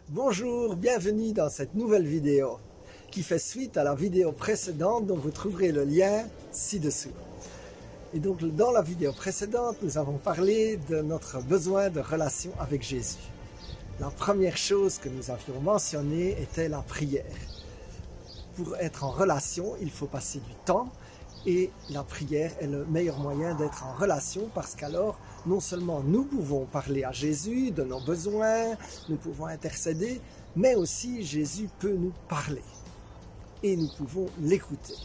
Bonjour, bienvenue dans cette nouvelle vidéo qui fait suite à la vidéo précédente dont vous trouverez le lien ci-dessous. Et donc dans la vidéo précédente, nous avons parlé de notre besoin de relation avec Jésus. La première chose que nous avions mentionnée était la prière. Pour être en relation, il faut passer du temps et la prière est le meilleur moyen d'être en relation parce qu'alors, non seulement nous pouvons parler à Jésus de nos besoins, nous pouvons intercéder, mais aussi Jésus peut nous parler et nous pouvons l'écouter.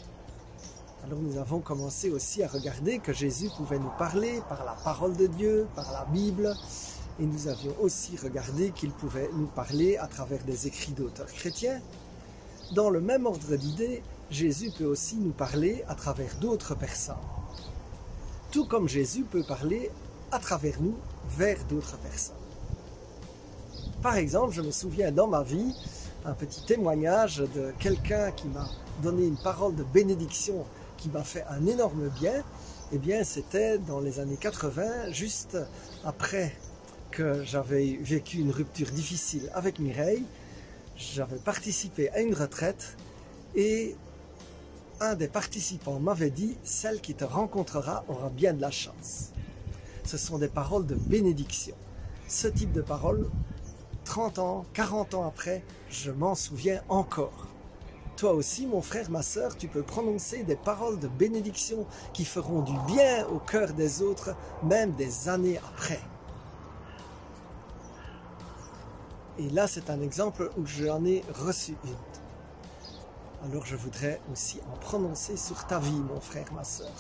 Alors nous avons commencé aussi à regarder que Jésus pouvait nous parler par la parole de Dieu, par la Bible, et nous avions aussi regardé qu'il pouvait nous parler à travers des écrits d'auteurs chrétiens. Dans le même ordre d'idées, Jésus peut aussi nous parler à travers d'autres personnes. Tout comme Jésus peut parler à travers nous vers d'autres personnes. Par exemple, je me souviens dans ma vie, un petit témoignage de quelqu'un qui m'a donné une parole de bénédiction qui m'a fait un énorme bien. Eh bien, c'était dans les années 80, juste après que j'avais vécu une rupture difficile avec Mireille. J'avais participé à une retraite et un des participants m'avait dit « Celle qui te rencontrera aura bien de la chance ». Ce sont des paroles de bénédiction. Ce type de paroles, 30 ans, 40 ans après, je m'en souviens encore. Toi aussi, mon frère, ma sœur, tu peux prononcer des paroles de bénédiction qui feront du bien au cœur des autres, même des années après. Et là, c'est un exemple où j'en ai reçu une. Alors, je voudrais aussi en prononcer sur ta vie, mon frère, ma sœur.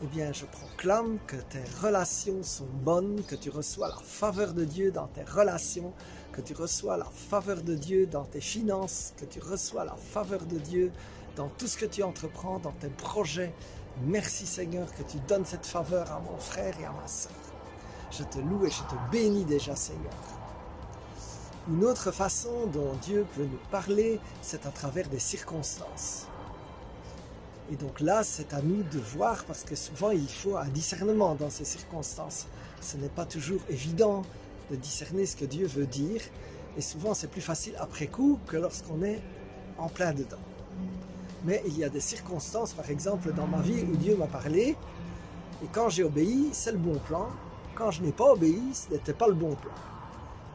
Eh bien, je proclame que tes relations sont bonnes, que tu reçois la faveur de Dieu dans tes relations, que tu reçois la faveur de Dieu dans tes finances, que tu reçois la faveur de Dieu dans tout ce que tu entreprends, dans tes projets. Merci Seigneur que tu donnes cette faveur à mon frère et à ma sœur. Je te loue et je te bénis déjà, Seigneur. Une autre façon dont Dieu peut nous parler, c'est à travers des circonstances. Et donc là, c'est à nous de voir, parce que souvent il faut un discernement dans ces circonstances. Ce n'est pas toujours évident de discerner ce que Dieu veut dire, et souvent c'est plus facile après coup que lorsqu'on est en plein dedans. Mais il y a des circonstances, par exemple dans ma vie, où Dieu m'a parlé, et quand j'ai obéi, c'est le bon plan. Quand je n'ai pas obéi, ce n'était pas le bon plan.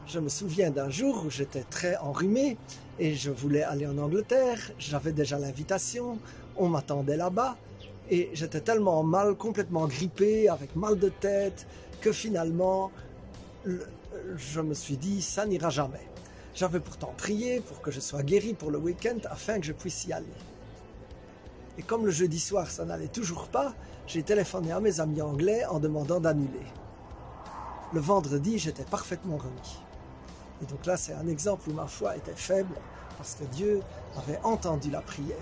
Je me souviens d'un jour où j'étais très enrhumé et je voulais aller en Angleterre, j'avais déjà l'invitation, on m'attendait là-bas et j'étais tellement mal, complètement grippé, avec mal de tête, que finalement je me suis dit ça n'ira jamais. J'avais pourtant prié pour que je sois guéri pour le week-end afin que je puisse y aller. Et comme le jeudi soir ça n'allait toujours pas, j'ai téléphoné à mes amis anglais en demandant d'annuler. Le vendredi, j'étais parfaitement remis. Et donc là, c'est un exemple où ma foi était faible parce que Dieu avait entendu la prière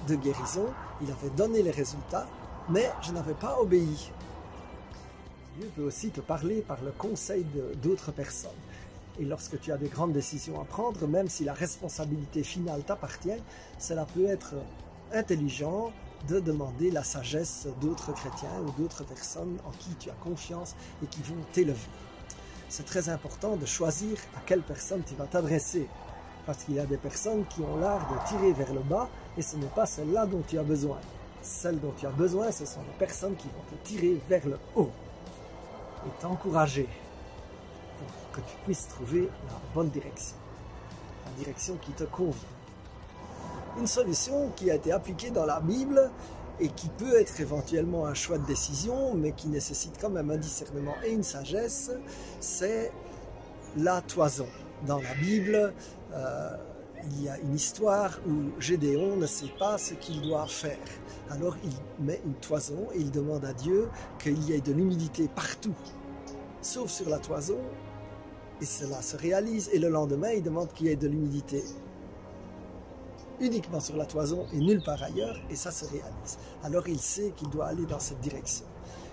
de guérison, il avait donné les résultats, mais je n'avais pas obéi. Dieu peut aussi te parler par le conseil d'autres personnes. Et lorsque tu as des grandes décisions à prendre, même si la responsabilité finale t'appartient, cela peut être intelligent de demander la sagesse d'autres chrétiens ou d'autres personnes en qui tu as confiance et qui vont t'élever. C'est très important de choisir à quelle personne tu vas t'adresser, parce qu'il y a des personnes qui ont l'art de tirer vers le bas et ce n'est pas celle-là dont tu as besoin. Celles dont tu as besoin, ce sont les personnes qui vont te tirer vers le haut et t'encourager pour que tu puisses trouver la bonne direction, la direction qui te convient. Une solution qui a été appliquée dans la Bible et qui peut être éventuellement un choix de décision, mais qui nécessite quand même un discernement et une sagesse, c'est la toison. Dans la Bible, il y a une histoire où Gédéon ne sait pas ce qu'il doit faire. Alors il met une toison et il demande à Dieu qu'il y ait de l'humidité partout, sauf sur la toison, et cela se réalise, et le lendemain il demande qu'il y ait de l'humidité uniquement sur la toison et nulle part ailleurs, et ça se réalise. Alors il sait qu'il doit aller dans cette direction.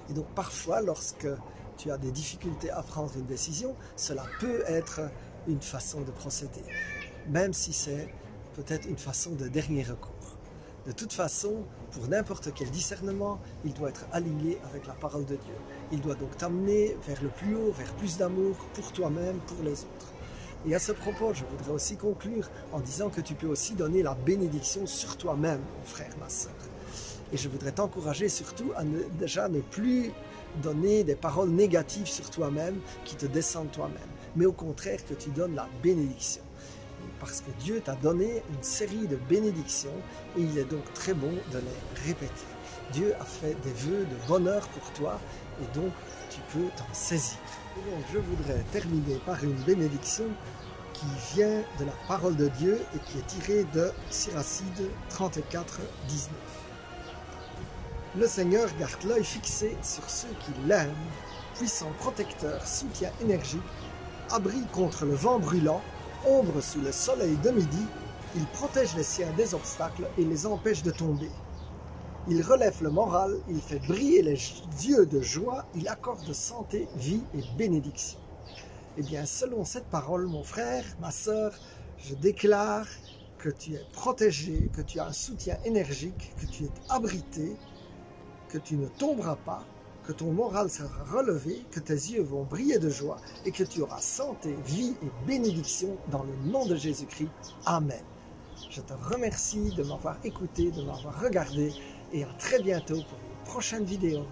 Et donc parfois, lorsque tu as des difficultés à prendre une décision, cela peut être une façon de procéder, même si c'est peut-être une façon de dernier recours. De toute façon, pour n'importe quel discernement, il doit être aligné avec la parole de Dieu. Il doit donc t'amener vers le plus haut, vers plus d'amour pour toi-même, pour les autres. Et à ce propos, je voudrais aussi conclure en disant que tu peux aussi donner la bénédiction sur toi-même, mon frère, ma sœur. Et je voudrais t'encourager surtout à déjà ne plus donner des paroles négatives sur toi-même qui te descendent toi-même, mais au contraire que tu donnes la bénédiction. Parce que Dieu t'a donné une série de bénédictions et il est donc très bon de les répéter. Dieu a fait des vœux de bonheur pour toi et donc tu peux t'en saisir. Et donc je voudrais terminer par une bénédiction qui vient de la parole de Dieu et qui est tirée de Siracide 34, 19. Le Seigneur garde l'œil fixé sur ceux qui l'aiment, puissant protecteur, soutien énergique, abri contre le vent brûlant, ombre sous le soleil de midi, il protège les siens des obstacles et les empêche de tomber. Il relève le moral, il fait briller les yeux de joie, il accorde santé, vie et bénédiction. Eh bien, selon cette parole, mon frère, ma sœur, je déclare que tu es protégé, que tu as un soutien énergique, que tu es abrité, que tu ne tomberas pas, que ton moral sera relevé, que tes yeux vont briller de joie et que tu auras santé, vie et bénédiction dans le nom de Jésus-Christ. Amen. Je te remercie de m'avoir écouté, de m'avoir regardé et à très bientôt pour une prochaine vidéo.